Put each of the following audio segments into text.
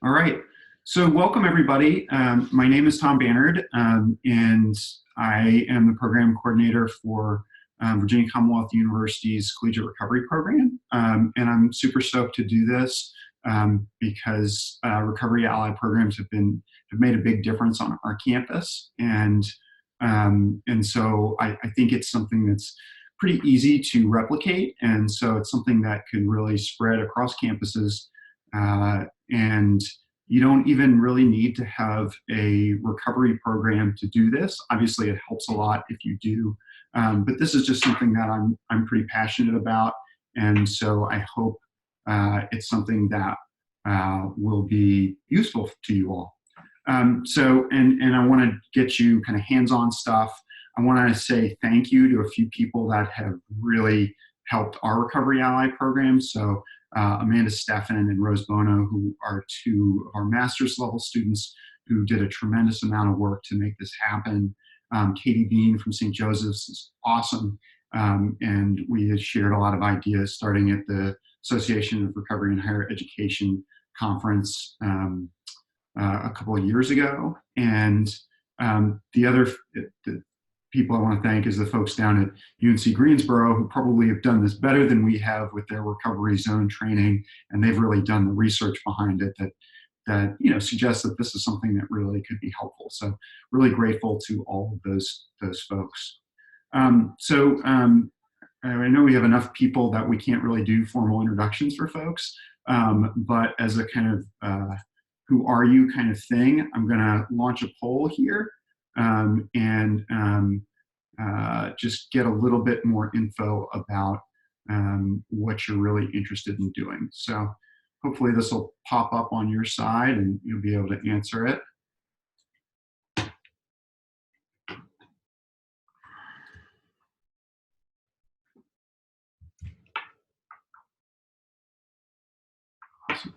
All right. So welcome, everybody. My name is Tom Bannard, and I am the program coordinator for Virginia Commonwealth University's Collegiate Recovery Program. And I'm super stoked to do this because recovery ally programs have made a big difference on our campus. And so I think it's something that's pretty easy to replicate. And so it's something that can really spread across campuses. And you don't even really need to have a recovery program to do this. Obviously, it helps a lot if you do, but this is just something that I'm pretty passionate about, and so I hope it's something that will be useful to you all. So I want to get you kind of hands-on stuff. I want to say thank you to a few people that have really helped our Recovery Ally program. So Amanda Steffen and Rose Bono, who are two of our master's level students who did a tremendous amount of work to make this happen. Katie Bean from St. Joseph's is awesome. And we had shared a lot of ideas starting at the Association of Recovery in Higher Education conference a couple of years ago. And the other people I want to thank is the folks down at UNC Greensboro, who probably have done this better than we have with their recovery zone training, and they've really done the research behind it that suggests that this is something that really could be helpful. So really grateful to all of those folks. I know we have enough people that we can't really do formal introductions for folks, but as a kind of who are you kind of thing, I'm going to launch a poll here. Just get a little bit more info about what you're really interested in doing. So hopefully this will pop up on your side and you'll be able to answer it. Awesome.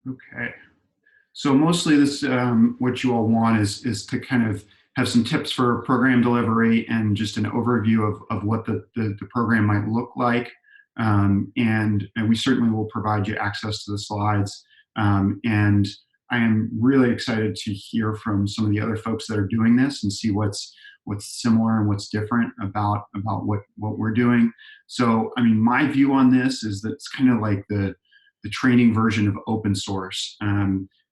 Okay, so mostly this, what you all want is to kind of have some tips for program delivery and just an overview of what the program might look like. And we certainly will provide you access to the slides. And I am really excited to hear from some of the other folks that are doing this and see what's similar and what's different about what we're doing. So, I mean, my view on this is that it's kind of like the training version of open source,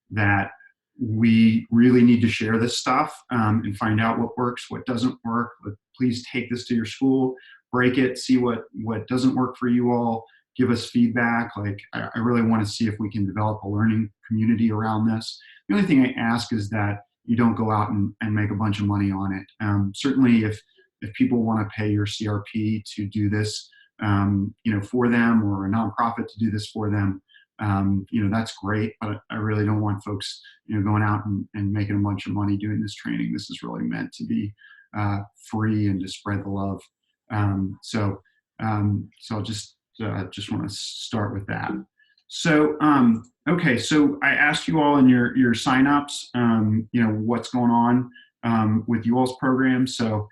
that we really need to share this stuff and find out what works, what doesn't work. But please take this to your school, break it, see what doesn't work for you all, give us feedback. Like, I really want to see if we can develop a learning community around this. The only thing I ask is that you don't go out and make a bunch of money on it. Certainly if people want to pay your CRP to do this, for them, or a nonprofit to do this for them, that's great, but I really don't want folks, going out and making a bunch of money doing this training. This is really meant to be free and to spread the love. So I'll just want to start with that. So, okay, so I asked you all in your signups, what's going on with you all's program. So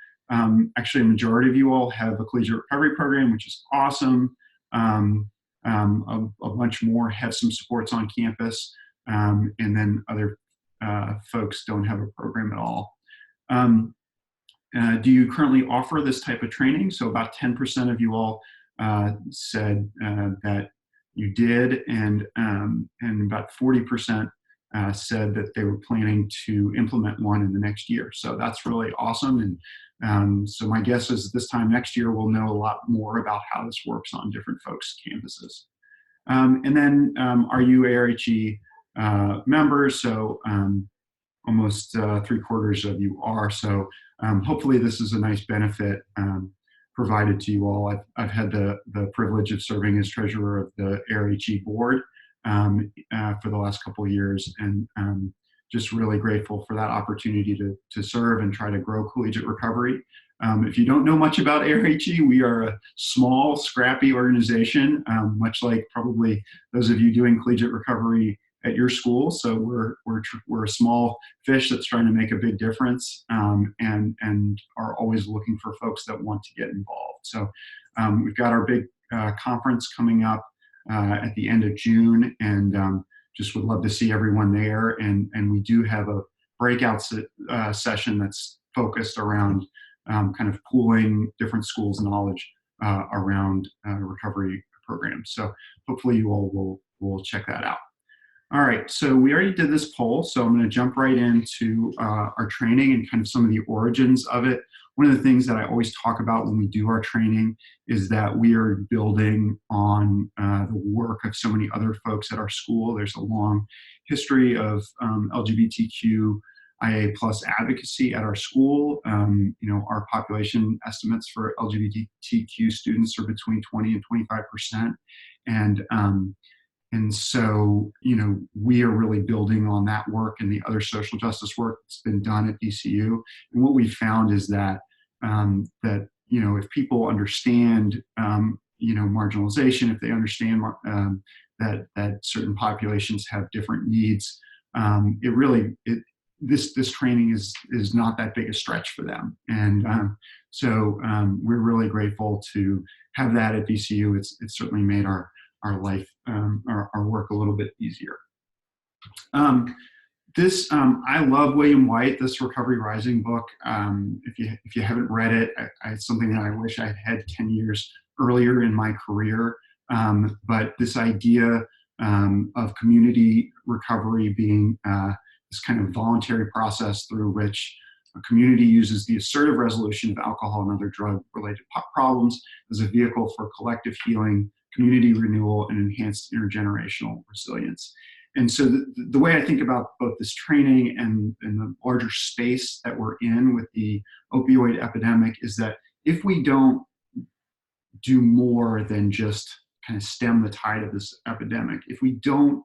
actually, a majority of you all have a collegiate recovery program, which is awesome. A bunch more have some supports on campus, and then other folks don't have a program at all. Do you currently offer this type of training? So about 10% of you all said that you did, and about 40% said that they were planning to implement one in the next year. So that's really awesome. And so my guess is this time next year, we'll know a lot more about how this works on different folks' campuses. And then are you ARHE members? So almost 3/4 of you are. So hopefully this is a nice benefit provided to you all. I've had the privilege of serving as treasurer of the ARHE board for the last couple of years, and just really grateful for that opportunity to serve and try to grow collegiate recovery. If you don't know much about ARHE, we are a small, scrappy organization, much like probably those of you doing collegiate recovery at your school. So we're a small fish that's trying to make a big difference, and are always looking for folks that want to get involved. So we've got our big conference coming up at the end of June, and just would love to see everyone there. And we do have a breakout session that's focused around kind of pooling different schools' knowledge around recovery programs. So hopefully you all will check that out. All right, so we already did this poll, so I'm going to jump right into our training and kind of some of the origins of it. One of the things that I always talk about when we do our training is that we are building on the work of so many other folks at our school. There's a long history of LGBTQIA+ advocacy at our school. You know, our population estimates for LGBTQ students are between 20 and 25%. And so, you know, we are really building on that work and the other social justice work that's been done at DCU. And what we found is that, you know, if people understand, you know, marginalization, if they understand that certain populations have different needs, this training is not that big a stretch for them. And so we're really grateful to have that at DCU. It's certainly made our life, our work a little bit easier. I love William White, this Recovery Rising book. If you haven't read it, it's something that I wish I had 10 years earlier in my career. But this idea of community recovery being this kind of voluntary process through which a community uses the assertive resolution of alcohol and other drug-related problems as a vehicle for collective healing, community renewal, and enhanced intergenerational resilience. And so the way I think about both this training and the larger space that we're in with the opioid epidemic is that if we don't do more than just kind of stem the tide of this epidemic, if we don't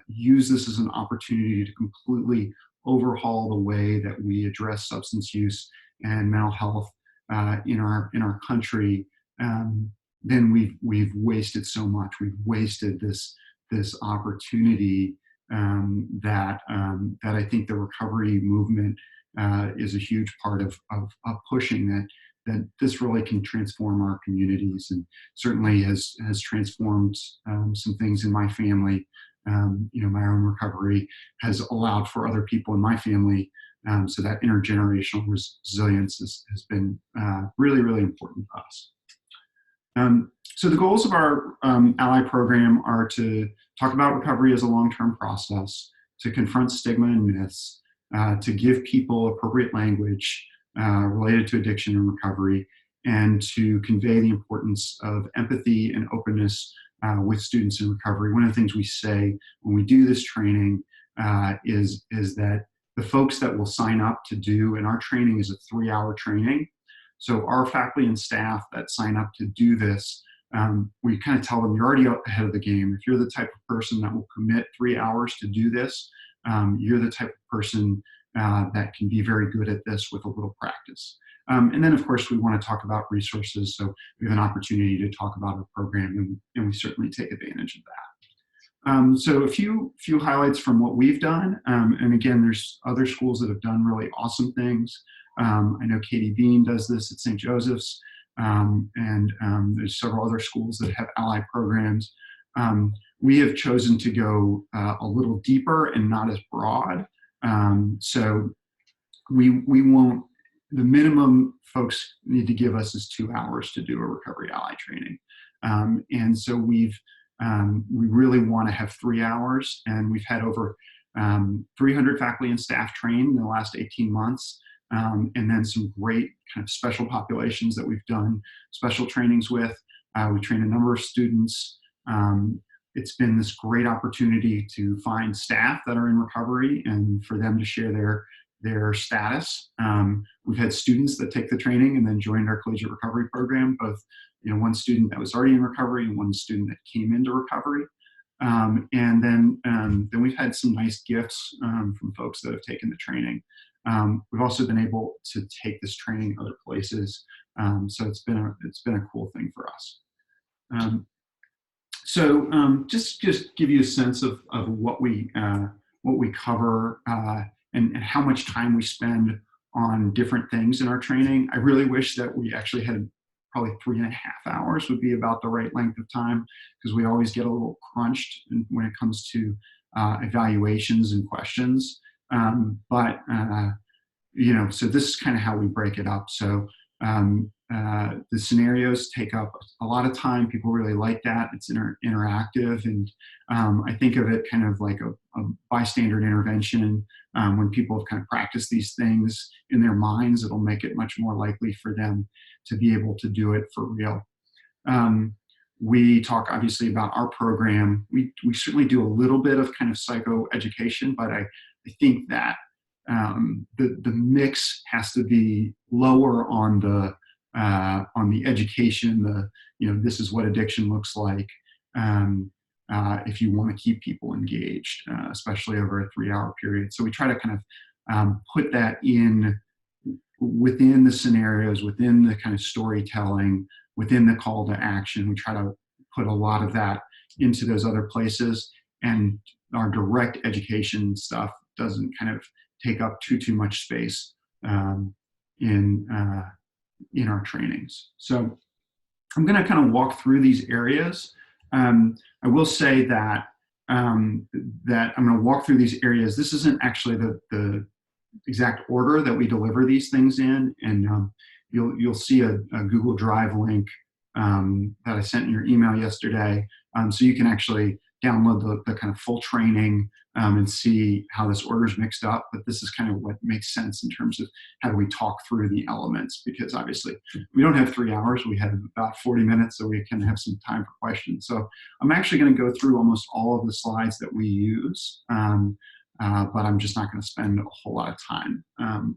use this as an opportunity to completely overhaul the way that we address substance use and mental health in our country, then we've wasted so much. We've wasted this opportunity that I think the recovery movement is a huge part of pushing that this really can transform our communities, and certainly has transformed some things in my family. You know, my own recovery has allowed for other people in my family, so that intergenerational resilience has been really, really important to us. So the goals of our Ally program are to talk about recovery as a long-term process, to confront stigma and myths, to give people appropriate language related to addiction and recovery, and to convey the importance of empathy and openness with students in recovery. One of the things we say when we do this training is that the folks that will sign up to do, and our training is a 3-hour training. So our faculty and staff that sign up to do this, we kind of tell them, you're already ahead of the game. If you're the type of person that will commit 3 hours to do this, you're the type of person that can be very good at this with a little practice. And then, of course, we want to talk about resources. So we have an opportunity to talk about our program, and we certainly take advantage of that. So a few highlights from what we've done. And again, there's other schools that have done really awesome things. I know Katie Bean does this at St. Joseph's, and there's several other schools that have Ally programs. We have chosen to go a little deeper and not as broad. So we won't, the minimum folks need to give us is 2 hours to do a Recovery Ally training. And so we really want to have 3 hours, and we've had over 300 faculty and staff trained in the last 18 months. And then some great kind of special populations that we've done special trainings with. We train a number of students. It's been this great opportunity to find staff that are in recovery and for them to share their status. We've had students that take the training and then joined our Collegiate Recovery Program, both one student that was already in recovery and one student that came into recovery. And then we've had some nice gifts from folks that have taken the training. We've also been able to take this training other places, so it's been a cool thing for us. So just give you a sense of what we cover and how much time we spend on different things in our training. I really wish that we actually had probably 3.5 hours would be about the right length of time, because we always get a little crunched when it comes to evaluations and questions. But so this is kind of how we break it up. So the scenarios take up a lot of time. People really like that. It's interactive, and I think of it kind of like a bystander intervention. When people have kind of practiced these things in their minds, it'll make it much more likely for them to be able to do it for real. We talk obviously about our program. We certainly do a little bit of kind of psychoeducation, but I think that the mix has to be lower on the education. This is what addiction looks like. If you want to keep people engaged, especially over a 3-hour period. So we try to kind of put that in within the scenarios, within the kind of storytelling, within the call to action. We try to put a lot of that into those other places, and our direct education stuff doesn't kind of take up too much space in our trainings. So I'm going to kind of walk through these areas. I will say that I'm going to walk through these areas. This isn't actually the exact order that we deliver these things in, and you'll see a Google Drive link that I sent in your email yesterday, so you can actually download the kind of full training and see how this order is mixed up. But this is kind of what makes sense in terms of how do we talk through the elements, because obviously we don't have 3 hours. We have about 40 minutes, so we can have some time for questions. So I'm actually going to go through almost all of the slides that we use, but I'm just not going to spend a whole lot of time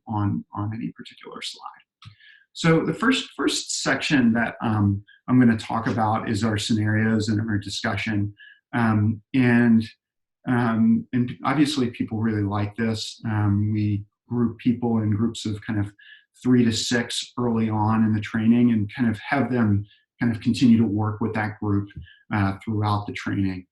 on any particular slide. So the first section that I'm going to talk about is our scenarios and our discussion. And obviously people really like this. We group people in groups of kind of 3 to 6 early on in the training, and kind of have them kind of continue to work with that group throughout the training.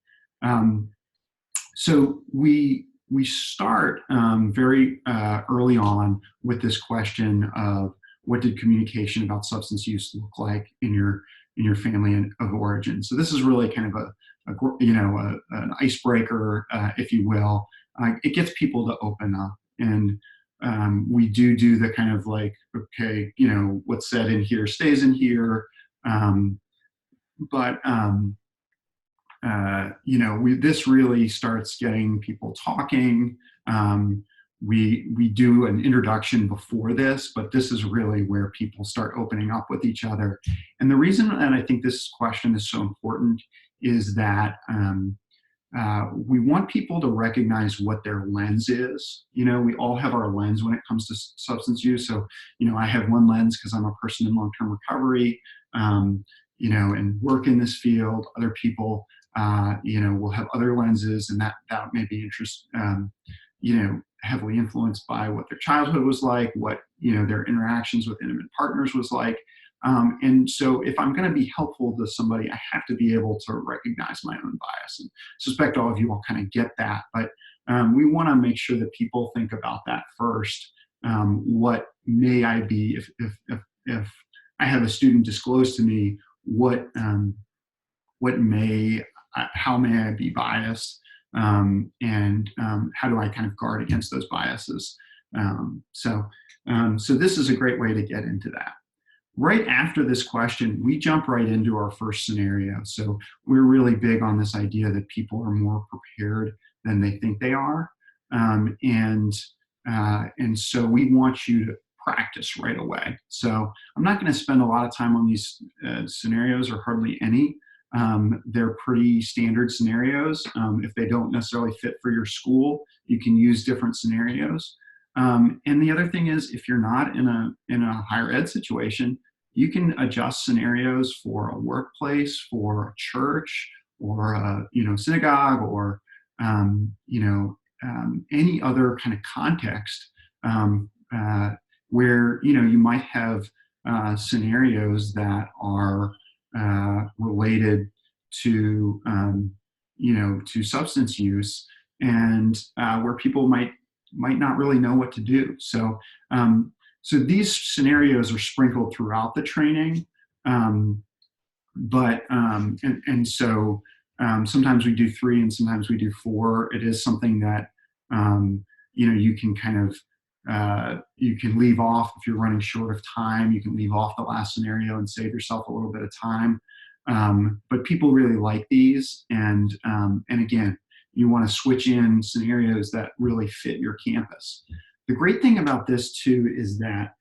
So we start very early on with this question of, what did communication about substance use look like in your family of origin? So this is really kind of an icebreaker, if you will. It gets people to open up, and we do the kind of like, okay, what's said in here stays in here, but this really starts getting people talking. We do an introduction before this, but this is really where people start opening up with each other. And the reason that I think this question is so important is that we want people to recognize what their lens is. We all have our lens when it comes to substance use. So, I have one lens because I'm a person in long-term recovery, and work in this field. Other people, will have other lenses, and that may be heavily influenced by what their childhood was like, what, their interactions with intimate partners was like. And so if I'm going to be helpful to somebody, I have to be able to recognize my own bias. And I suspect all of you all kind of get that, but we want to make sure that people think about that first. What may I be, if I have a student disclose to me how may I be biased? And how do I kind of guard against those biases? So this is a great way to get into that. Right after this question, we jump right into our first scenario. So we're really big on this idea that people are more prepared than they think they are. And so we want you to practice right away. So I'm not going to spend a lot of time on these scenarios, or hardly any. They're pretty standard scenarios. If they don't necessarily fit for your school, you can use different scenarios. And the other thing is, if you're not in a higher ed situation, you can adjust scenarios for a workplace, for a church, or a synagogue, or any other kind of context where you might have scenarios that are related to to substance use, and where people might not really know what to do. So so these scenarios are sprinkled throughout the training, so sometimes we do 3 and sometimes we do 4. It is something that you can kind of you can leave off if you're running short of time. You can leave off the last scenario and save yourself a little bit of time. But people really like these, and again, you want to switch in scenarios that really fit your campus. The great thing about this too is that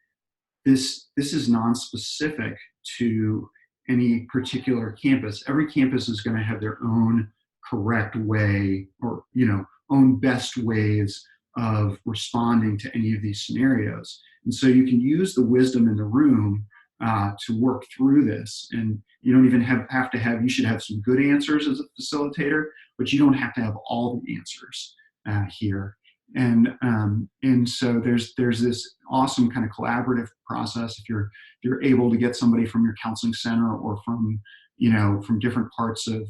this is non-specific to any particular campus. Every campus is going to have their own correct way, or own best ways of responding to any of these scenarios. And so you can use the wisdom in the room to work through this. And you don't even have to have, you should have some good answers as a facilitator, but you don't have to have all the answers here. And so there's this awesome kind of collaborative process. If you're able to get somebody from your counseling center or from different parts of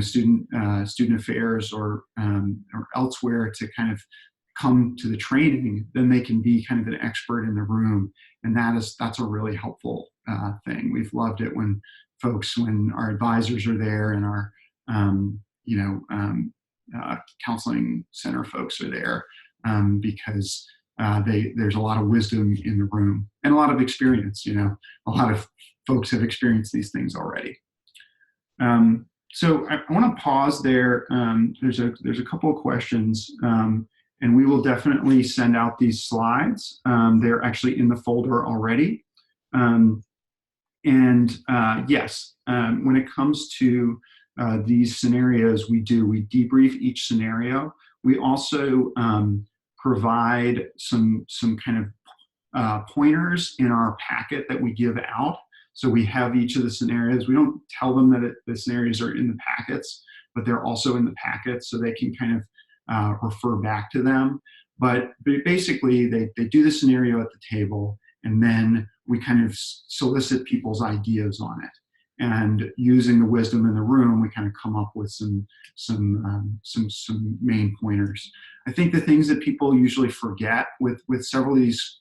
student affairs or elsewhere to kind of come to the training, then they can be kind of an expert in the room, and that's a really helpful thing. We've loved it when our advisors are there and our counseling center folks are there, because there's a lot of wisdom in the room and a lot of experience. A lot of folks have experienced these things already. So I want to pause there. There's a couple of questions, and we will definitely send out these slides. They're actually in the folder already. Yes, when it comes to these scenarios, we debrief each scenario. We also provide some kind of pointers in our packet that we give out. So we have each of the scenarios. We don't tell them that the scenarios are in the packets, but they're also in the packets, so they can kind of refer back to them. But basically, they do the scenario at the table, and then we kind of solicit people's ideas on it. And using the wisdom in the room, we kind of come up with some main pointers. I think the things that people usually forget with several of these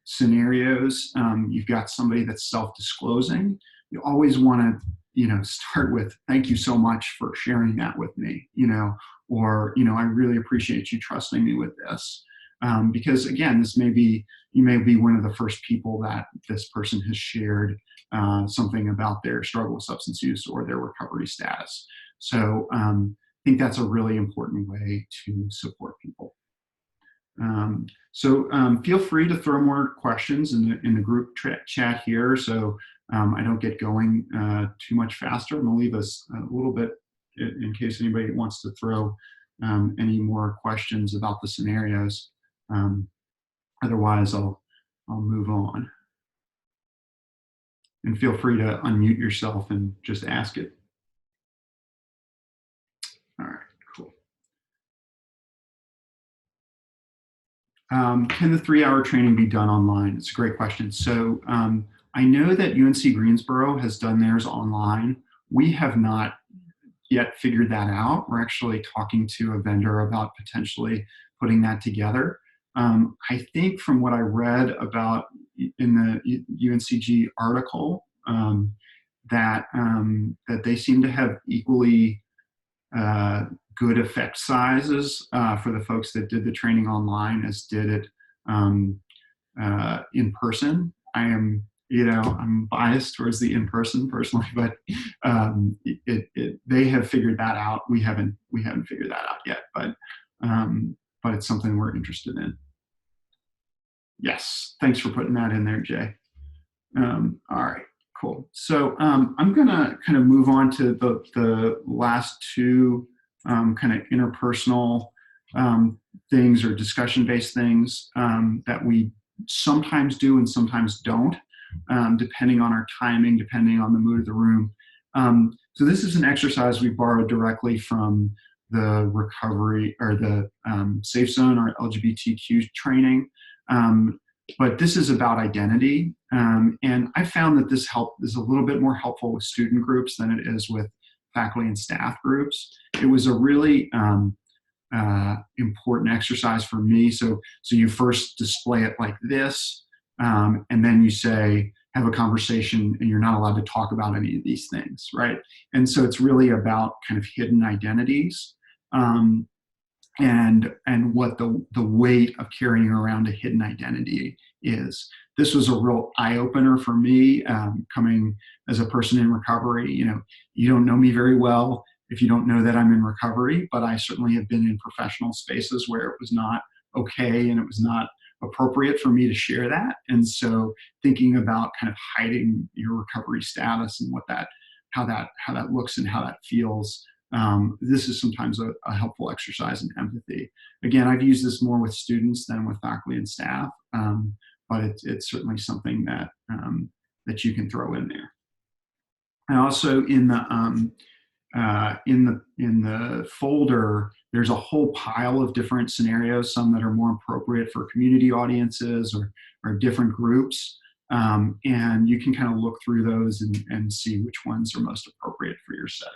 scenarios, you've got somebody that's self-disclosing. You always want to, start with, thank you so much for sharing that with me, or, I really appreciate you trusting me with this. Because again, you may be one of the first people that this person has shared something about their struggle with substance use or their recovery status. So I think that's a really important way to support people. So feel free to throw more questions in the group chat here, so I don't get going too much faster. I'm going to leave us a little bit in case anybody wants to throw any more questions about the scenarios. Otherwise, I'll move on. And feel free to unmute yourself and just ask it. All right, cool. Can the 3-hour training be done online? It's a great question. So I know that UNC Greensboro has done theirs online. We have not yet figured that out. We're actually talking to a vendor about potentially putting that together. I think from what I read about in the UNCG article, that they seem to have equally good effect sizes for the folks that did the training online as did it in person. I'm biased towards the in-person personally, but they have figured that out. We haven't figured that out yet, but it's something we're interested in. Yes, thanks for putting that in there, Jay. All right, cool. So I'm gonna kind of move on to the last two kind of interpersonal things or discussion-based things that we sometimes do and sometimes don't, depending on our timing, depending on the mood of the room. So this is an exercise we borrowed directly from the recovery or the Safe Zone or LGBTQ training. But this is about identity. And I found that this help is a little bit more helpful with student groups than it is with faculty and staff groups. It was a really important exercise for me. So you first display it like this, and then you say, have a conversation, and you're not allowed to talk about any of these things, right? And so it's really about kind of hidden identities. And what the weight of carrying around a hidden identity is. This was a real eye-opener for me, coming as a person in recovery. You don't know me very well if you don't know that I'm in recovery, but I certainly have been in professional spaces where it was not okay and it was not appropriate for me to share that. And so thinking about kind of hiding your recovery status and how that looks and how that feels, this is sometimes a helpful exercise in empathy. Again, I've used this more with students than with faculty and staff, but it's certainly something that that you can throw in there. And also in the folder, there's a whole pile of different scenarios, some that are more appropriate for community audiences or different groups. And you can kind of look through those and see which ones are most appropriate for your setting.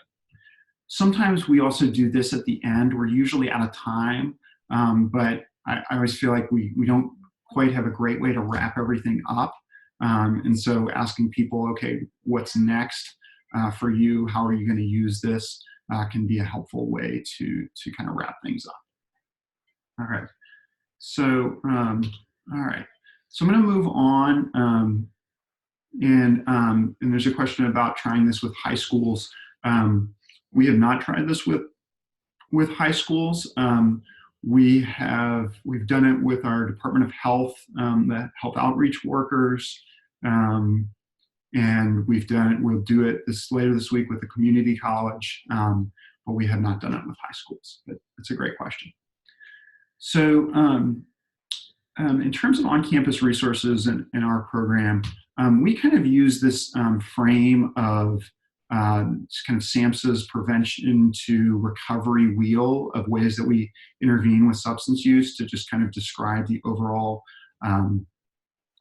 Sometimes we also do this at the end. We're usually out of time, but I always feel like we don't quite have a great way to wrap everything up. And so asking people, okay, what's next for you? How are you going to use this? Can be a helpful way to kind of wrap things up. All right. So, all right. So I'm going to move on. And there's a question about trying this with high schools. We have not tried this with high schools. We've done it with our Department of Health, the health outreach workers, and we'll do it later this week with the community college, but we have not done it with high schools. But it's a great question. So in terms of on-campus resources in our program, we kind of use this frame of kind of SAMHSA's prevention to recovery wheel of ways that we intervene with substance use to just kind of describe the overall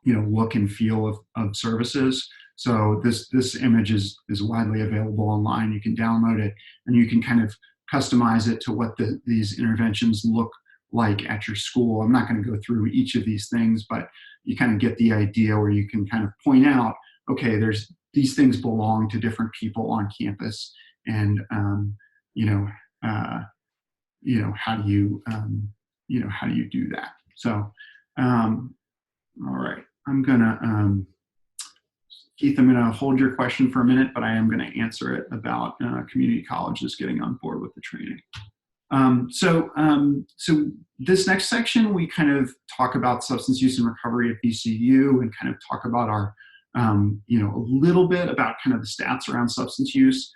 look and feel of services. So this image is widely available online. You can download it and you can kind of customize it to what these interventions look like at your school. I'm not going to go through each of these things, but you kind of get the idea where you can kind of point out, okay, these things belong to different people on campus, and how do you do that? So, all right, Keith, I'm gonna hold your question for a minute, but I am gonna answer it about community colleges getting on board with the training. So this next section, we kind of talk about substance use and recovery at BCU and kind of talk about our a little bit about kind of the stats around substance use,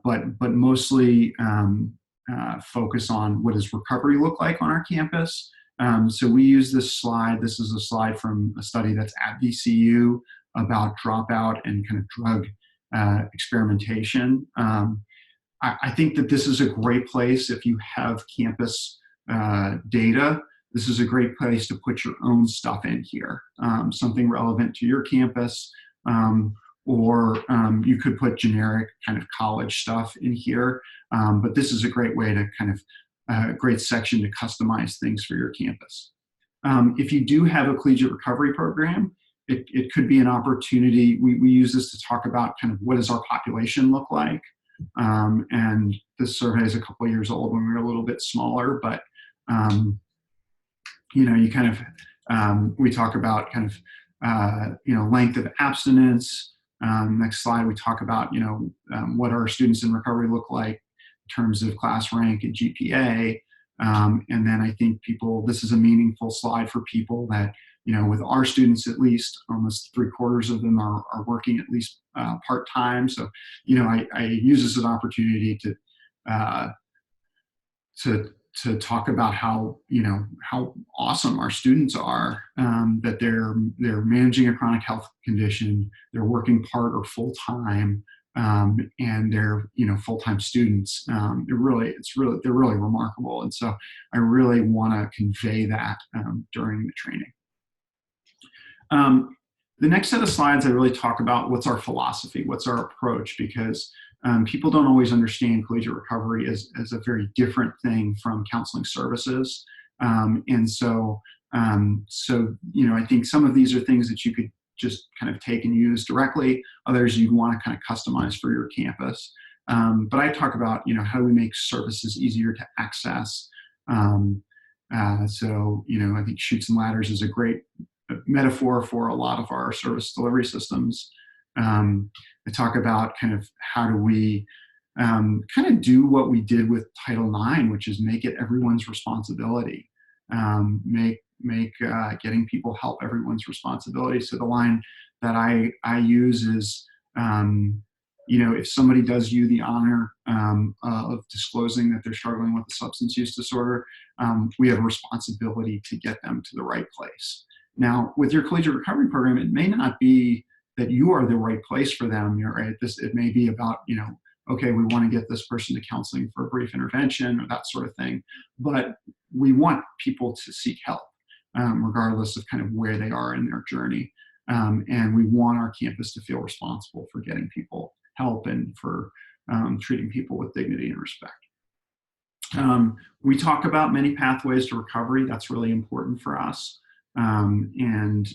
but mostly focus on what does recovery look like on our campus. So we use this slide. This is a slide from a study that's at BCU about dropout and kind of drug experimentation. I think that this is a great place if you have campus data. This is a great place to put your own stuff in here, something relevant to your campus, or you could put generic kind of college stuff in here. But this is a great way to kind of, great section to customize things for your campus. If you do have a collegiate recovery program, it could be an opportunity. We use this to talk about kind of what does our population look like. And this survey is a couple of years old when we were a little bit smaller, but you kind of, we talk about kind of, length of abstinence. Next slide, we talk about, what our students in recovery look like in terms of class rank and GPA. And then I think this is a meaningful slide for people that, with our students, at least almost 3/4 of them are working at least part-time. So, I use this as an opportunity to talk about how awesome our students are, that they're managing a chronic health condition, they're working part or full time, and they're full-time students. They're really remarkable, and so I really want to convey that during the training. The next set of slides, I really talk about what's our philosophy, what's our approach, because people don't always understand collegiate recovery as a very different thing from counseling services. And so, I think some of these are things that you could just kind of take and use directly. Others you'd want to kind of customize for your campus. But I talk about, how do we make services easier to access? I think Chutes and Ladders is a great metaphor for a lot of our service delivery systems. I talk about kind of how do we kind of do what we did with Title IX, which is make it everyone's responsibility. Make getting people help everyone's responsibility. So the line that I use is, if somebody does you the honor of disclosing that they're struggling with a substance use disorder, we have a responsibility to get them to the right place. Now, with your collegiate recovery program, it may not be that you are the right place for them. Right? It may be about, okay, we want to get this person to counseling for a brief intervention or that sort of thing. But we want people to seek help, regardless of kind of where they are in their journey. And we want our campus to feel responsible for getting people help and for treating people with dignity and respect. We talk about many pathways to recovery. That's really important for us. And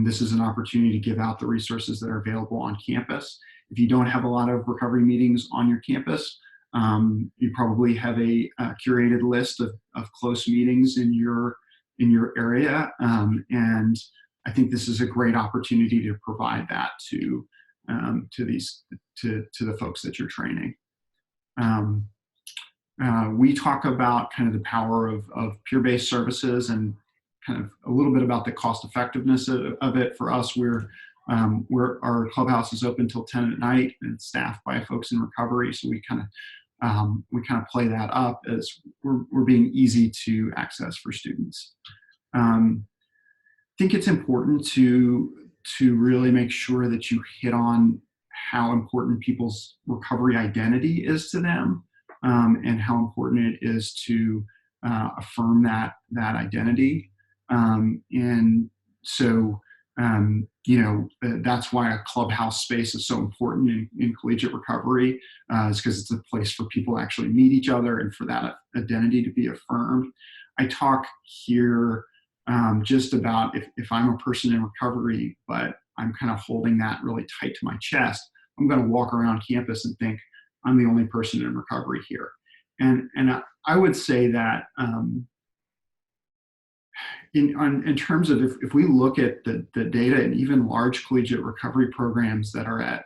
this is an opportunity to give out the resources that are available on campus. If you don't have a lot of recovery meetings on your campus, you probably have a curated list of close meetings in your area, and I think this is a great opportunity to provide that to the folks that you're training. We talk about kind of the power of peer-based services and kind of a little bit about the cost effectiveness of it. For us, our clubhouse is open till 10 at night and it's staffed by folks in recovery. So we kind of play that up as we're being easy to access for students. I think it's important to really make sure that you hit on how important people's recovery identity is to them, and how important it is to affirm that identity. And so, that's why a clubhouse space is so important in collegiate recovery, is because it's a place for people to actually meet each other and for that identity to be affirmed. I talk here just about if I'm a person in recovery, but I'm kind of holding that really tight to my chest, I'm going to walk around campus and think I'm the only person in recovery here. And I would say that in terms of if we look at the data and even large collegiate recovery programs that are at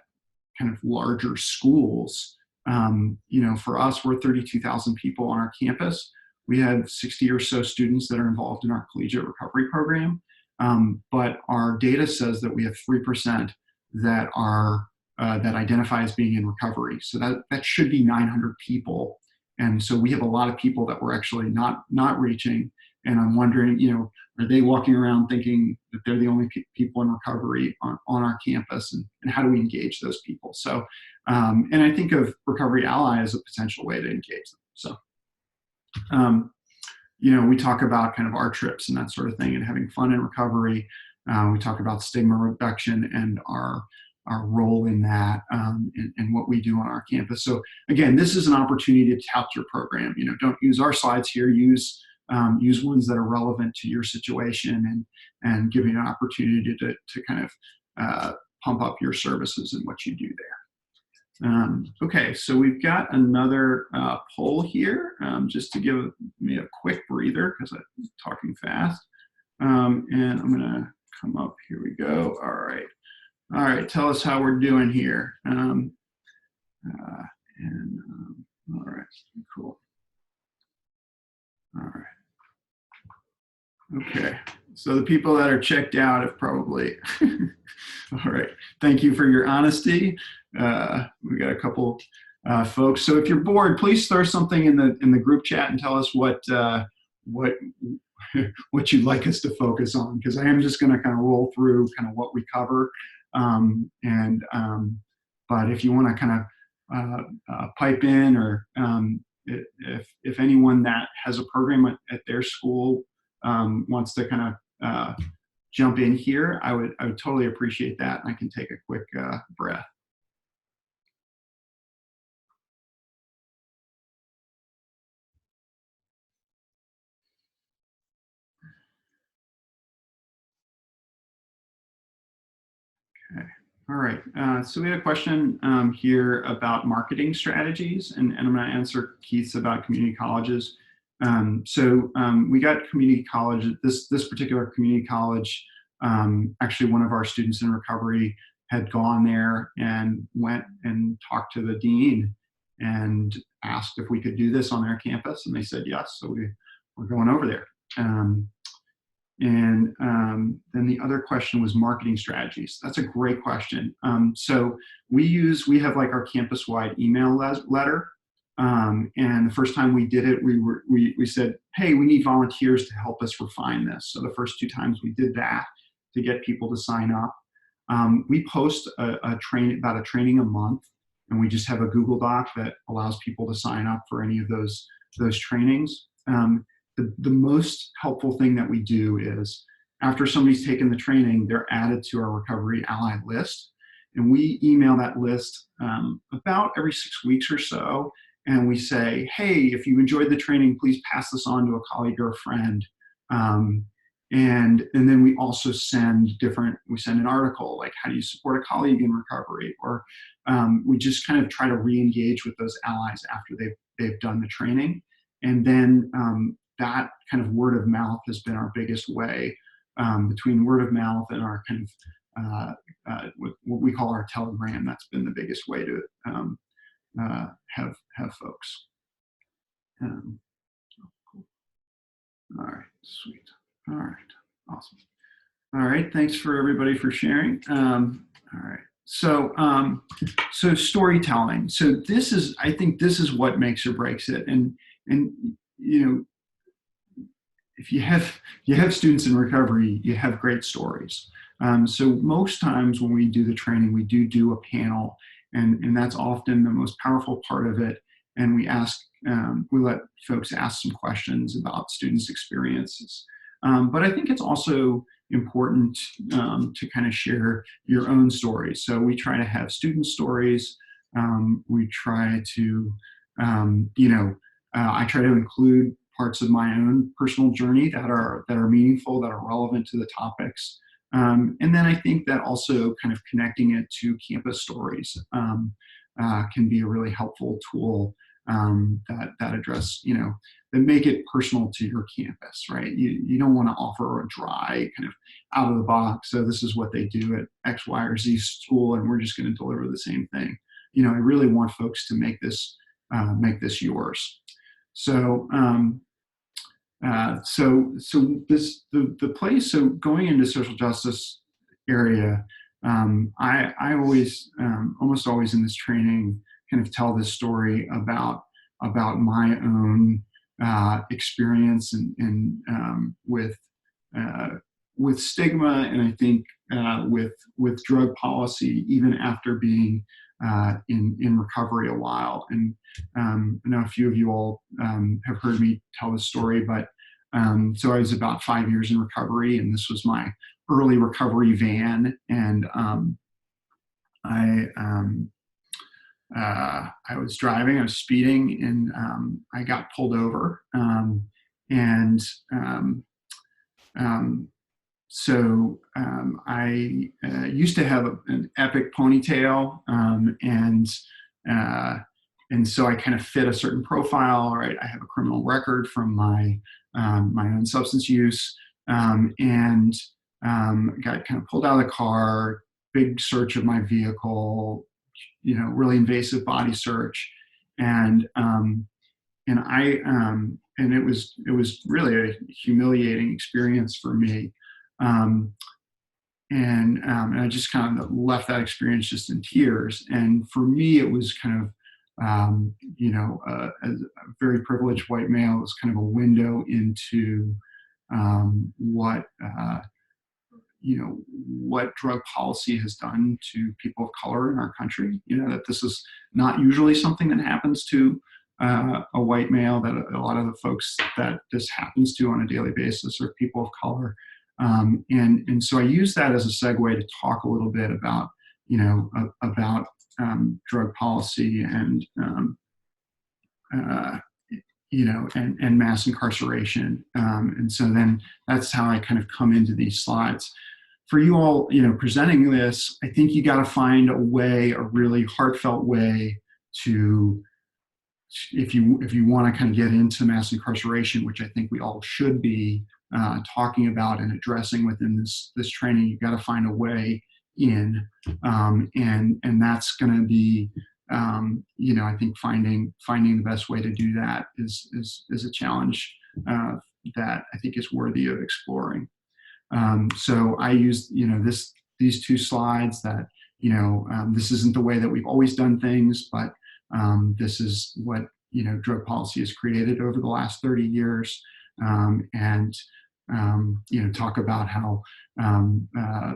kind of larger schools, for us, we're 32,000 people on our campus. We have 60 or so students that are involved in our collegiate recovery program, but our data says that we have 3% that are that identify as being in recovery. So that should be 900 people, and so we have a lot of people that we're actually not reaching. And I'm wondering, are they walking around thinking that they're the only people in recovery on our campus, and how do we engage those people? So, and I think of Recovery Ally as a potential way to engage them. So, we talk about kind of our trips and that sort of thing and having fun in recovery. We talk about stigma reduction and our role in that, and what we do on our campus. So again, this is an opportunity to tout your program. Don't use our slides here. Use ones that are relevant to your situation and give you an opportunity to kind of pump up your services and what you do there. Okay, so we've got another poll here, just to give me a quick breather because I'm talking fast. And I'm going to come up. Here we go. All right, tell us how we're doing here. All right, cool. All right. Okay, so the people that are checked out have probably, all right, thank you for your honesty. We got a couple folks. So if you're bored, please throw something in the group chat and tell us what you'd like us to focus on, because I am just going to kind of roll through kind of what we cover, and but if you want to kind of pipe in, or if anyone that has a program at their school wants to kind of jump in here, I would totally appreciate that, and I can take a quick breath. Okay. All right. So we had a question here about marketing strategies, and I'm going to answer Keith's about community colleges. We got community college. This particular community college, actually, one of our students in recovery had gone there and went and talked to the dean and asked if we could do this on their campus, and they said yes. So we're going over there. Then the other question was marketing strategies. That's a great question. So we have like our campus-wide email letter. And the first time we did it, we said, hey, we need volunteers to help us refine this. So the first 2 times we did that to get people to sign up. We post about a training a month, and we just have a Google Doc that allows people to sign up for any of those trainings. The most helpful thing that we do is after somebody's taken the training, they're added to our recovery ally list. And we email that list about every 6 weeks or so. And we say, hey, if you enjoyed the training, please pass this on to a colleague or a friend. And then we also send an article like, how do you support a colleague in recovery? Or we just kind of try to re-engage with those allies after they've done the training. And then that kind of word of mouth has been our biggest way, between word of mouth and our kind of what we call our telegram. That's been the biggest way to have folks. Cool. All right, sweet. All right, awesome. All right, thanks for everybody for sharing. All right. So storytelling. So I think this is what makes or breaks it. And you know, if you have students in recovery, you have great stories. So most times when we do the training, we do a panel, and that's often the most powerful part of it. And we let folks ask some questions about students' experiences. But I think it's also important to kind of share your own stories. So we try to have student stories. We try to, I try to include parts of my own personal journey that are meaningful, that are relevant to the topics. And then I think that also kind of connecting it to campus stories can be a really helpful tool that address, that make it personal to your campus, right? You don't want to offer a dry kind of out of the box, so this is what they do at X, Y, or Z school, and we're just going to deliver the same thing. I really want folks to make this yours. So the place. So going into social justice area, I always, almost always in this training, kind of tell this story about my own experience and with stigma, and I think with drug policy, even after being in recovery a while. And I know a few of you all have heard me tell this story, but so I was about 5 years in recovery, and this was my early recovery van, and I was driving, I was speeding, and I got pulled over, I used to have an epic ponytail, and so I kind of fit a certain profile. Right, I have a criminal record from my own substance use, and got kind of pulled out of the car. Big search of my vehicle, really invasive body search, and it was really a humiliating experience for me. And I just kind of left that experience just in tears. And for me, it was kind of, as a very privileged white male, it was kind of a window into what what drug policy has done to people of color in our country. That this is not usually something that happens to a white male, that a lot of the folks that this happens to on a daily basis are people of color. And so I use that as a segue to talk a little bit about, about drug policy and, and mass incarceration. And so then that's how I kind of come into these slides. For you all, presenting this, I think you got to find a way, a really heartfelt way to, if you want to kind of get into mass incarceration, which I think we all should be talking about and addressing within this training, you've got to find a way in, and that's going to be, I think finding the best way to do that is a challenge that I think is worthy of exploring. So I use, these two slides that, this isn't the way that we've always done things, but this is what, drug policy has created over the last 30 years. And talk about how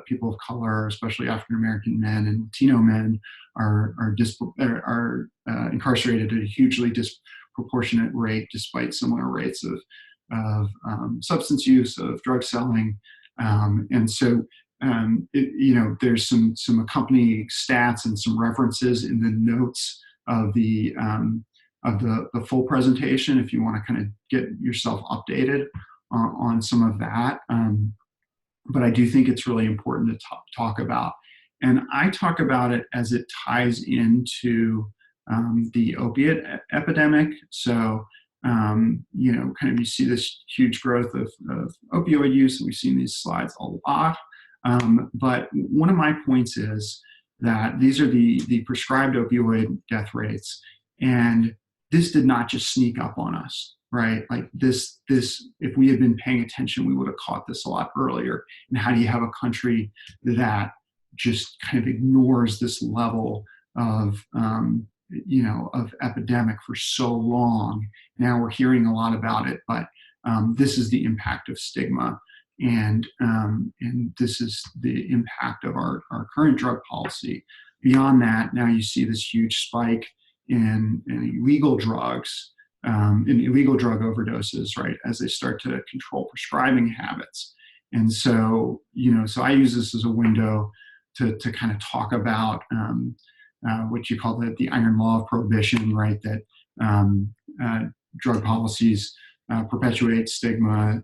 people of color, especially African-American men and Latino men, are incarcerated at a hugely disproportionate rate, despite similar rates of substance use, of drug selling. And so, there's some accompanying stats and some references in the notes of the full presentation if you want to kind of get yourself updated on some of that. But I do think it's really important to talk about. And I talk about it as it ties into the opiate epidemic. So, kind of you see this huge growth of opioid use, and we've seen these slides a lot. But one of my points is that these are the prescribed opioid death rates. And this did not just sneak up on us, right? Like this, if we had been paying attention, we would have caught this a lot earlier. And how do you have a country that just kind of ignores this level of, of epidemic for so long? Now we're hearing a lot about it, but this is the impact of stigma. And this is the impact of our current drug policy. Beyond that, now you see this huge spike in illegal drugs, in illegal drug overdoses, right, as they start to control prescribing habits. And so, so I use this as a window to kind of talk about what you call the Iron Law Prohibition, right, that drug policies perpetuate stigma,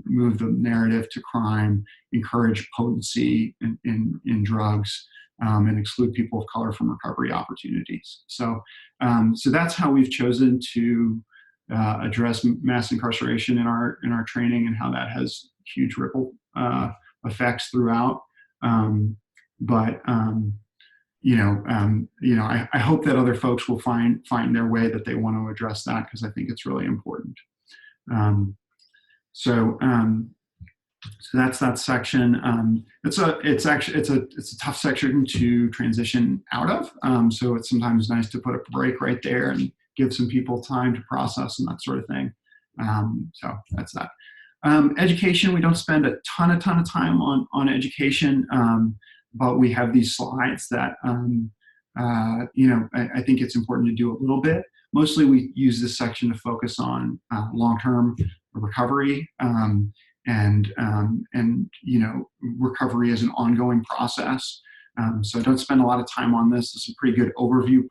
move the narrative to crime, encourage potency in drugs, and exclude people of color from recovery opportunities. So, so that's how we've chosen to address mass incarceration in our training, and how that has huge ripple effects throughout. I hope that other folks will find their way that they want to address that, because I think it's really important. So that's that section. It's a tough section to transition out of. So it's sometimes nice to put a break right there and give some people time to process and that sort of thing. So that's that. Education, we don't spend a ton of time on education, but we have these slides that I think it's important to do a little bit. Mostly we use this section to focus on long-term recovery, and recovery as an ongoing process. So I don't spend a lot of time on this. This is a pretty good overview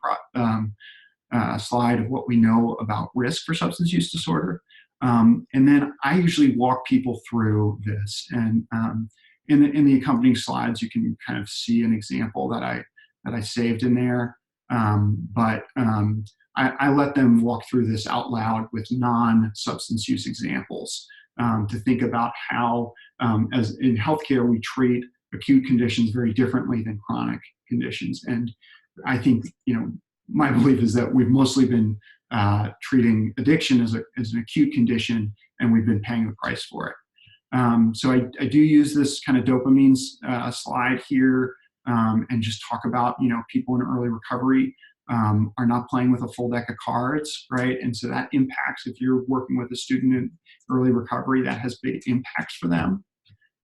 slide of what we know about risk for substance use disorder. And then I usually walk people through this. And in the accompanying slides, you can kind of see an example that I saved in there. I let them walk through this out loud with non-substance use examples, to think about how, as in healthcare, we treat acute conditions very differently than chronic conditions. And I think, my belief is that we've mostly been treating addiction as an acute condition, and we've been paying the price for it. So I do use this kind of dopamine slide here, and just talk about, people in early recovery are not playing with a full deck of cards, right? And so that impacts, if you're working with a student in early recovery, that has big impacts for them.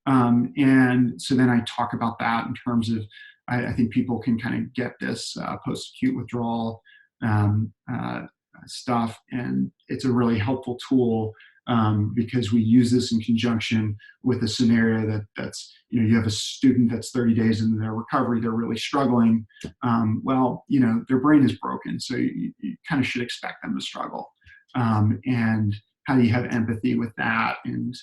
And so then I talk about that in terms of, I think people can kind of get this post-acute withdrawal stuff, and it's a really helpful tool because we use this in conjunction with a scenario that's, you have a student that's 30 days into their recovery, they're really struggling. Well, their brain is broken, so you kind of should expect them to struggle. And how do you have empathy with that and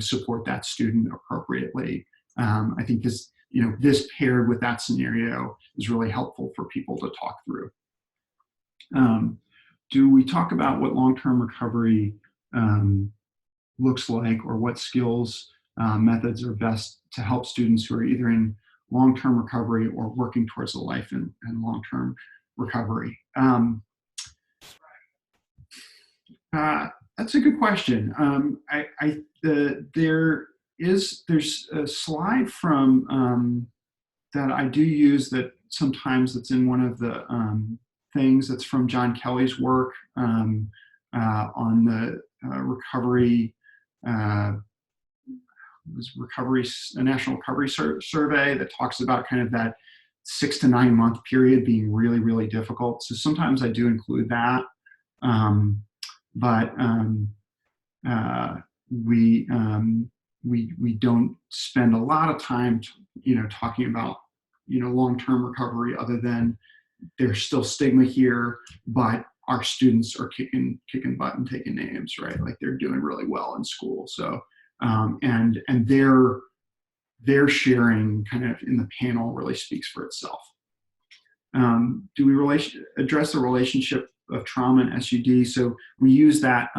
support that student appropriately? I think this paired with that scenario is really helpful for people to talk through. Do we talk about what long-term recovery looks like, or what skills, methods are best to help students who are either in long-term recovery or working towards a life in long-term recovery? That's a good question. There's a slide from that I do use that sometimes that's in one of the things that's from John Kelly's work on the recovery, a national recovery survey that talks about kind of that 6 to 9 month period being really, really difficult. So sometimes I do include that. But we don't spend a lot of time, talking about, long-term recovery, other than there's still stigma here, but our students are kicking butt and taking names, right? Like they're doing really well in school. So, and their sharing kind of in the panel really speaks for itself. Do we address the relationship of trauma and SUD? So we use that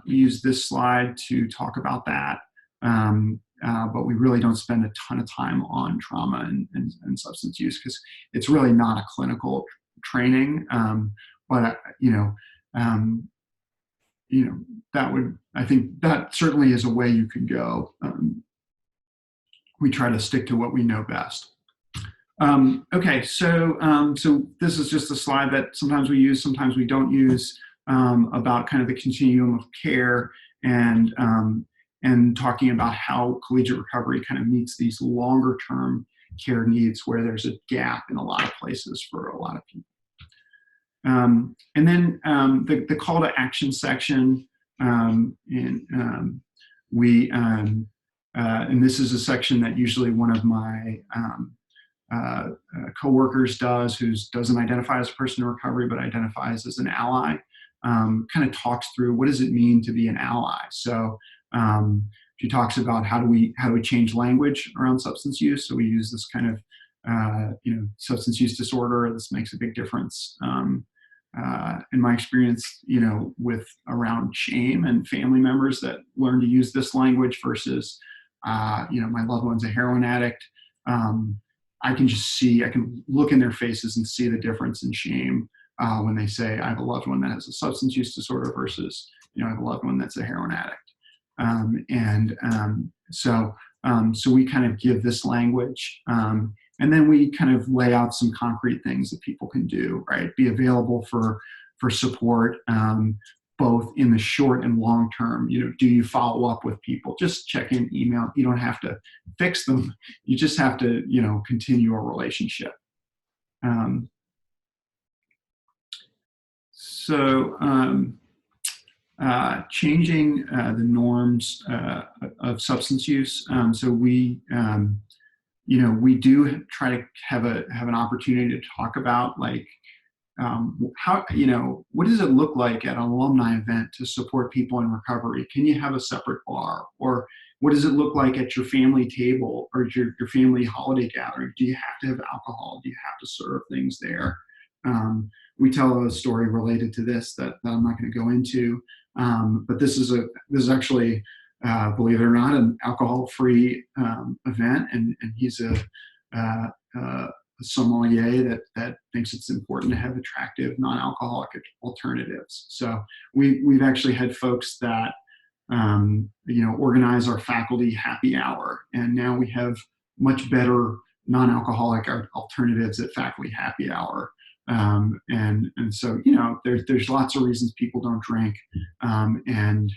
we use this slide to talk about that, but we really don't spend a ton of time on trauma and substance use because it's really not a clinical training. But I think that certainly is a way you can go. We try to stick to what we know best. Okay, so this is just a slide that sometimes we use, sometimes we don't use, about kind of the continuum of care and talking about how collegiate recovery kind of meets these longer term care needs where there's a gap in a lot of places for a lot of people. And then the call to action section, and this is a section that usually one of my coworkers does, who doesn't identify as a person in recovery but identifies as an ally, kind of talks through what does it mean to be an ally. So she talks about how do we change language around substance use. So we use this kind of substance use disorder. This makes a big difference in my experience, with around shame and family members that learn to use this language versus my loved one's a heroin addict. I can look in their faces and see the difference in shame when they say, I have a loved one that has a substance use disorder versus, I have a loved one that's a heroin addict. So we kind of give this language, and then we kind of lay out some concrete things that people can do, right? Be available for support, both in the short and long term. Do you follow up with people? Just check in, email. You don't have to fix them. You just have to, continue a relationship. Changing the norms of substance use. So we do try to have an opportunity to talk about how, what does it look like at an alumni event to support people in recovery? Can you have a separate bar? Or what does it look like at your family table or your family holiday gathering? Do you have to have alcohol? Do you have to serve things there? We tell a story related to this that I'm not going to go into, but this is actually, believe it or not, an alcohol-free event, and he's a sommelier that thinks it's important to have attractive non-alcoholic alternatives. So we've actually had folks that organize our faculty happy hour, and now we have much better non-alcoholic alternatives at faculty happy hour. And so there's lots of reasons people don't drink, and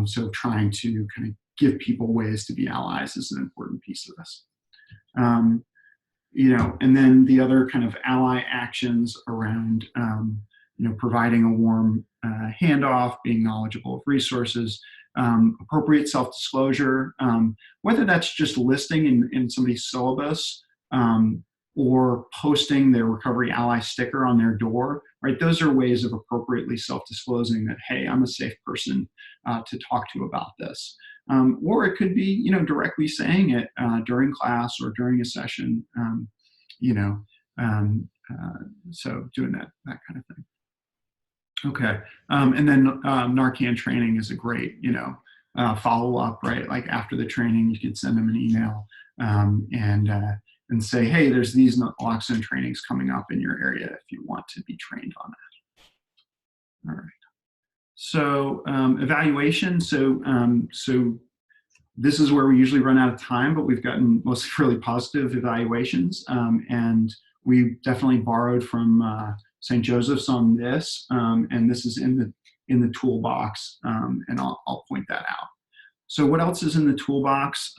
So trying to kind of give people ways to be allies is an important piece of this. And then the other kind of ally actions around, providing a warm handoff, being knowledgeable of resources, appropriate self-disclosure, whether that's just listing in somebody's syllabus or posting their Recovery Ally sticker on their door, right? Those are ways of appropriately self-disclosing that, hey, I'm a safe person to talk to about this. Or it could be, directly saying it during class or during a session, so doing that kind of thing. Okay, and then Narcan training is a great, follow-up, right? Like after the training, you could send them an email and say, hey, there's these naloxone trainings coming up in your area if you want to be trained on that. All right. So evaluation. So this is where we usually run out of time, but we've gotten mostly really positive evaluations, and we definitely borrowed from St. Joseph's on this, and this is in the toolbox, and I'll point that out. So what else is in the toolbox?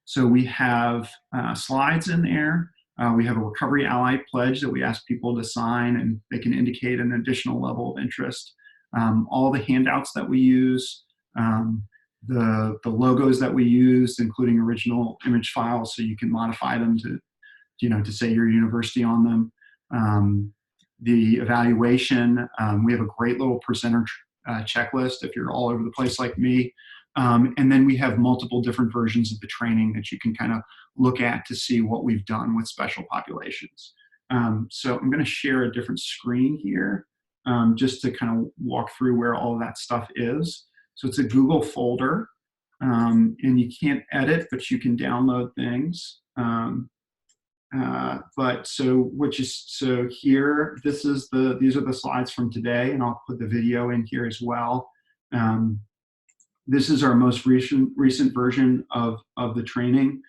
So we have slides in there. We have a Recovery Ally pledge that we ask people to sign, and they can indicate an additional level of interest. All the handouts that we use, the logos that we use, including original image files, so you can modify them to say your university on them. The evaluation, we have a great little presenter checklist if you're all over the place like me. And then we have multiple different versions of the training that you can kind of look at to see what we've done with special populations. So I'm going to share a different screen here just to kind of walk through where all of that stuff is. So it's a Google folder, and you can't edit, but you can download things. So here, these are the slides from today, and I'll put the video in here as well. This is our most recent version of the training.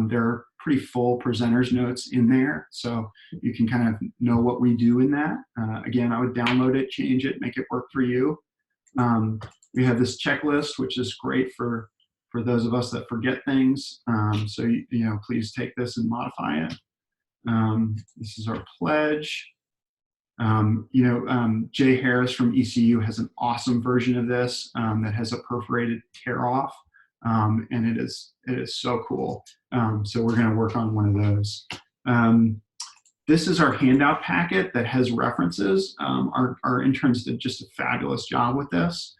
There are pretty full presenters notes in there, so you can kind of know what we do in that. Again, I would download it, change it, make it work for you. We have this checklist, which is great for those of us that forget things. So please take this and modify it. This is our pledge. Jay Harris from ECU has an awesome version of this that has a perforated tear off, and it is so cool. So we're going to work on one of those. This is our handout packet that has references. Our interns did just a fabulous job with this.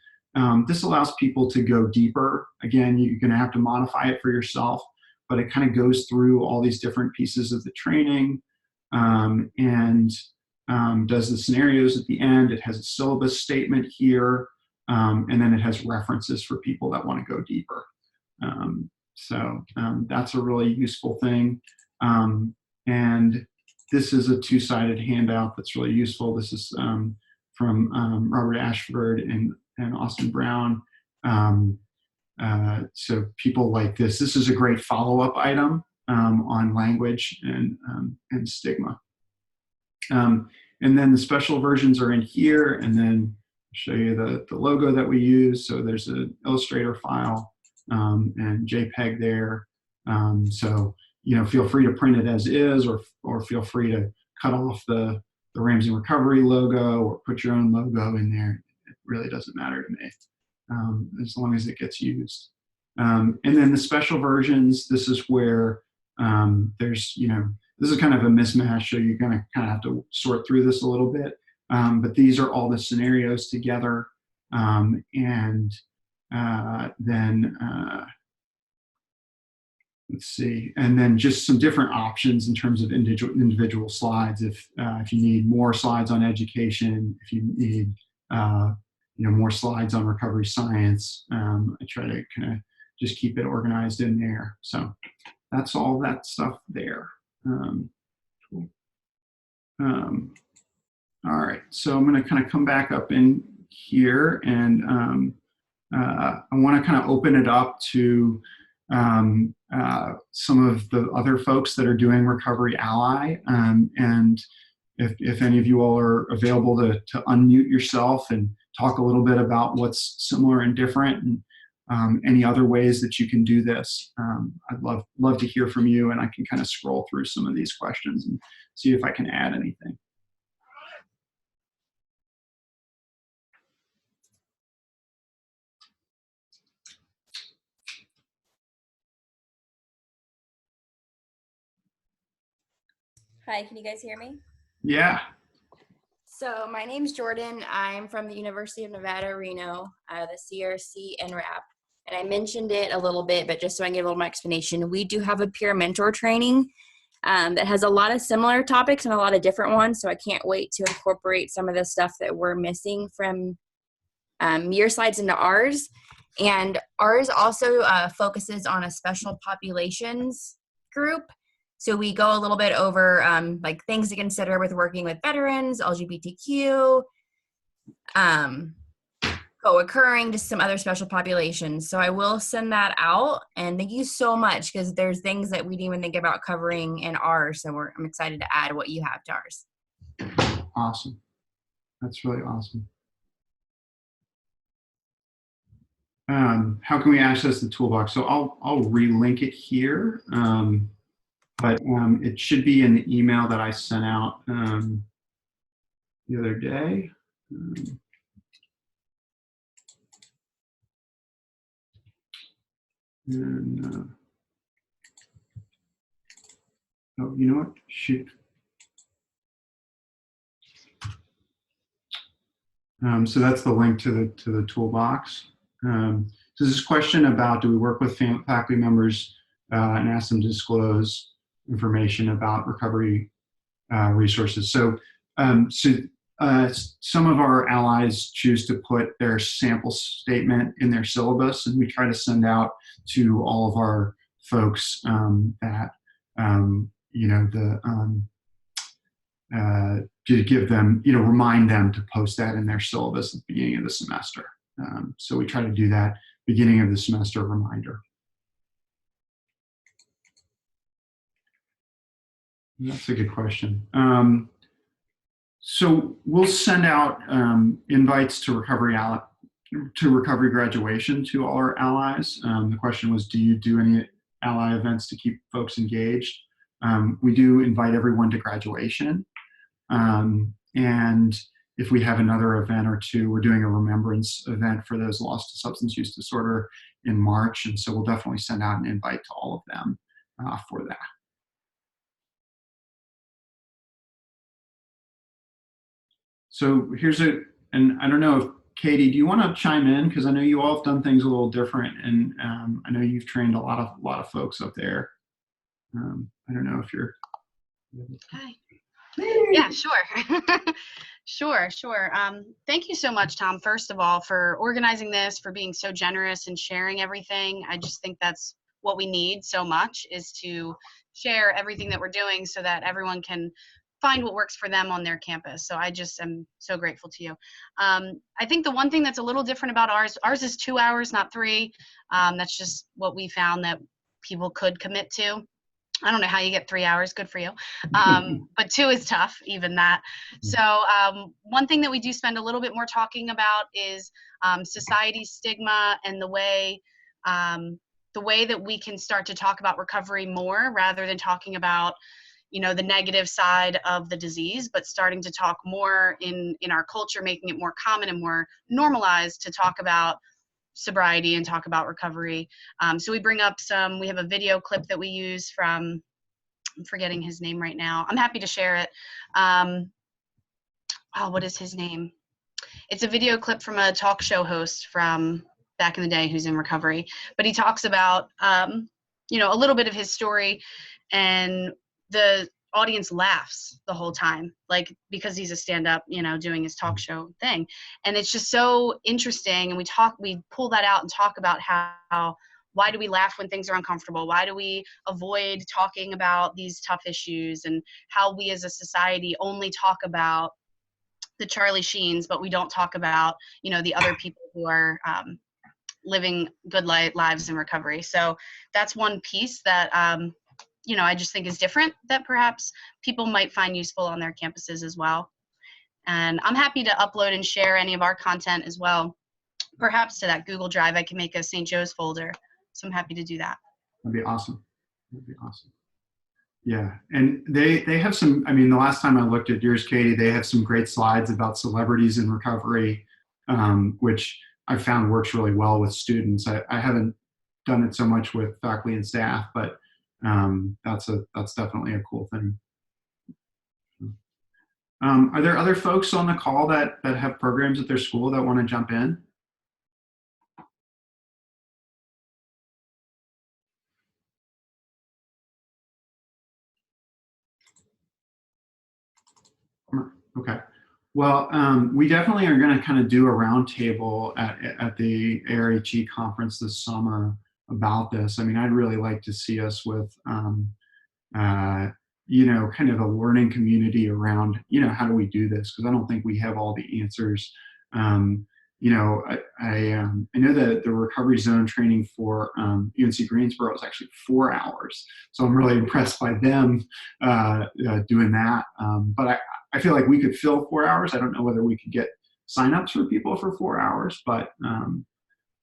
This allows people to go deeper. Again, you're going to have to modify it for yourself, but it kind of goes through all these different pieces of the training and does the scenarios at the end. It has a syllabus statement here, and then it has references for people that want to go deeper. So that's a really useful thing. And this is a two-sided handout that's really useful. This is from Robert Ashford and Austin Brown. So people like this. This is a great follow-up item on language and stigma. And then the special versions are in here, and then I'll show you the logo that we use. So there's an Illustrator file and JPEG there. So feel free to print it as is, or feel free to cut off the Ramsey Recovery logo or put your own logo in there. It really doesn't matter to me, as long as it gets used. And then the special versions, this is where there's, this is kind of a mismatch, so you're going to kind of have to sort through this a little bit. But these are all the scenarios together. Let's see, and then just some different options in terms of individual slides. If you need more slides on education, if you need more slides on recovery science, I try to kind of just keep it organized in there. So that's all that stuff there. Cool. All right, so I'm going to kind of come back up in here, and I want to kind of open it up to some of the other folks that are doing Recovery Ally, and if any of you all are available to unmute yourself and talk a little bit about what's similar and different, and any other ways that you can do this. I'd love to hear from you, and I can kind of scroll through some of these questions and see if I can add anything. Hi, can you guys hear me? Yeah. So my name's Jordan. I'm from the University of Nevada, Reno, the CRC NRAP. And I mentioned it a little bit, but just so I can get a little more explanation, we do have a peer mentor training that has a lot of similar topics and a lot of different ones. So I can't wait to incorporate some of the stuff that we're missing from your slides into ours. And ours also focuses on a special populations group. So we go a little bit over like things to consider with working with veterans, LGBTQ, co-occurring, just some other special populations. So I will send that out, and thank you so much, because there's things that we didn't even think about covering in ours. So I'm excited to add what you have to ours. Awesome. That's really awesome. How can we access the toolbox? So I'll relink it here. But it should be in the email that I sent out the other day. Oh, you know what? Shoot. So that's the link to the toolbox. So this is a question about, do we work with faculty members and ask them to disclose information about recovery resources. So, some of our allies choose to put their sample statement in their syllabus, and we try to send out to all of our folks that to give them, remind them to post that in their syllabus at the beginning of the semester. So we try to do that beginning of the semester reminder. That's a good question. So we'll send out invites to recovery graduation to all our allies. The question was, do you do any ally events to keep folks engaged? We do invite everyone to graduation. And if we have another event or two, we're doing a remembrance event for those lost to substance use disorder in March. And so we'll definitely send out an invite to all of them for that. So here's and I don't know if Katie, do you want to chime in? Because I know you all have done things a little different, and I know you've trained a lot of folks up there. I don't know if you're. Hi. Yeah, sure. Sure. Thank you so much, Tom, first of all, for organizing this, for being so generous and sharing everything. I just think that's what we need so much, is to share everything that we're doing so that everyone can find what works for them on their campus. So I just am so grateful to you. I think the one thing that's a little different about ours is 2 hours, not 3. That's just what we found that people could commit to. I don't know how you get 3 hours, good for you. But 2 is tough, even that. So one thing that we do spend a little bit more talking about is society's stigma and the way that we can start to talk about recovery more, rather than talking about the negative side of the disease, but starting to talk more in our culture, making it more common and more normalized to talk about sobriety and talk about recovery. So we bring up we have a video clip that we use from, I'm forgetting his name right now. I'm happy to share it. What is his name? It's a video clip from a talk show host from back in the day who's in recovery, but he talks about, a little bit of his story, and the audience laughs the whole time, like, because he's a stand-up, doing his talk show thing. And it's just so interesting. And we pull that out and talk about why do we laugh when things are uncomfortable? Why do we avoid talking about these tough issues, and how we as a society only talk about the Charlie Sheens, but we don't talk about, the other people who are living good lives in recovery. So that's one piece that, I just think is different, that perhaps people might find useful on their campuses as well. And I'm happy to upload and share any of our content as well, perhaps to that Google Drive. I can make a St. Joe's folder. So I'm happy to do that. That'd be awesome. That'd be awesome. Yeah, and they have some, I mean, the last time I looked at yours, Katie, they have some great slides about celebrities in recovery, which I found works really well with students. I haven't done it so much with faculty and staff, but that's definitely a cool thing. Are there other folks on the call that have programs at their school that want to jump in? Okay. Well, we definitely are going to kind of do a roundtable at the ARHE conference this summer about this. I mean, I'd really like to see us with, you know, kind of a learning community around, you know, how do we do this? Because I don't think we have all the answers. You know, I know that the recovery zone training for UNC Greensboro is actually 4 hours. So I'm really impressed by them doing that. But I feel like we could fill 4 hours. I don't know whether we could get signups for people for 4 hours, but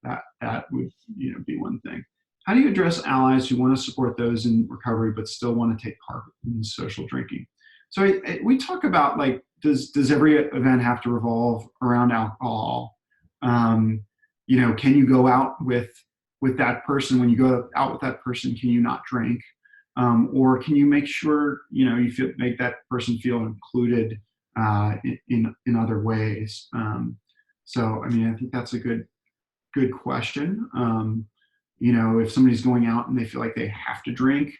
that would, you know, be one thing. How do you address allies who want to support those in recovery but still want to take part in social drinking? So we talk about, like, does every event have to revolve around alcohol? You know, can you go out with that person? When you go out with that person, can you not drink? Or can you make sure, you know, make that person feel included in other ways? So, I mean, I think that's a good question. You know, if somebody's going out and they feel like they have to drink,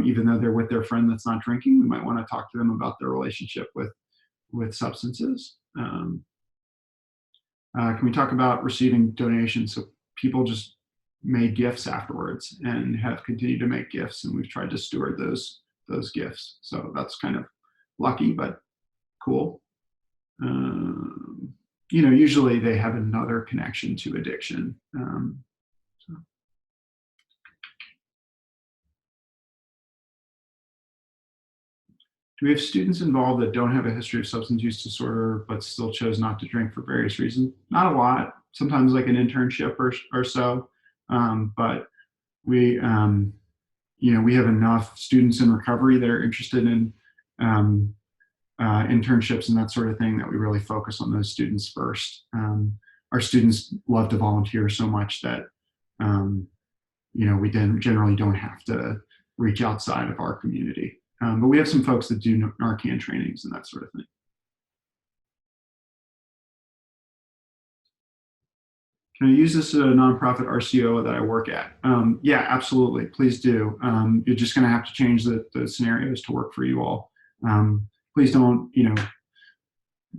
even though they're with their friend that's not drinking, we might want to talk to them about their relationship with substances. Can we talk about receiving donations? So people just made gifts afterwards and have continued to make gifts, and we've tried to steward those gifts. So that's kind of lucky, but cool. You know, usually they have another connection to addiction. So. Do we have students involved that don't have a history of substance use disorder but still chose not to drink for various reasons? Not a lot. Sometimes like an internship or so. But we, you know, we have enough students in recovery that are interested in internships and that sort of thing that we really focus on those students first. Our students love to volunteer so much that, you know, we generally don't have to reach outside of our community. But we have some folks that do Narcan trainings and that sort of thing. Can I use this at a nonprofit RCO that I work at? Yeah, absolutely. Please do. You're just going to have to change the scenarios to work for you all. Please don't, you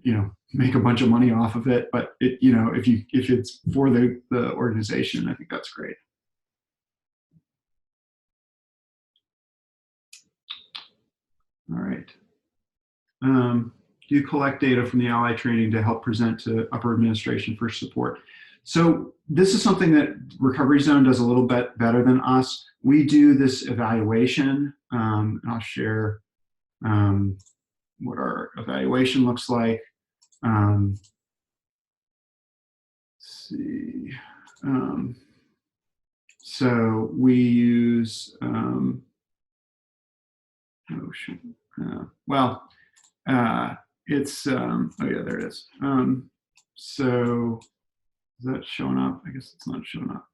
know, make a bunch of money off of it. But you know, if it's for the organization, I think that's great. All right. Do you collect data from the ally training to help present to upper administration for support? So this is something that Recovery Zone does a little bit better than us. We do this evaluation, and I'll share what our evaluation looks like. Let's see. So we use, it's, oh yeah, there it is. So is that showing up? I guess it's not showing up.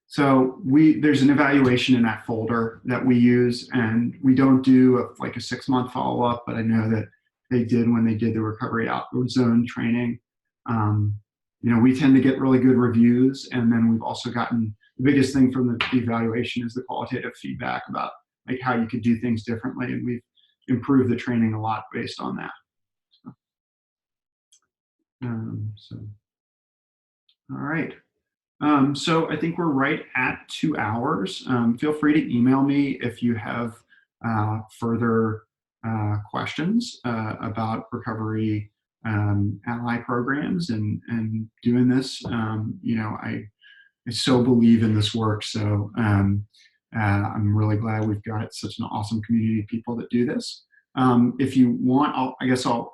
So there's an evaluation in that folder that we use, and we don't do like a 6-month follow-up, but I know that they did when they did the Recovery Zone training. You know, we tend to get really good reviews, and then we've also gotten, the biggest thing from the evaluation is the qualitative feedback about like how you could do things differently, and we've improved the training a lot based on that. So all right. So I think we're right at 2 hours. Feel free to email me if you have further questions about recovery ally programs and doing this. You know, I so believe in this work. So I'm really glad we've got such an awesome community of people that do this. If you want, I guess I'll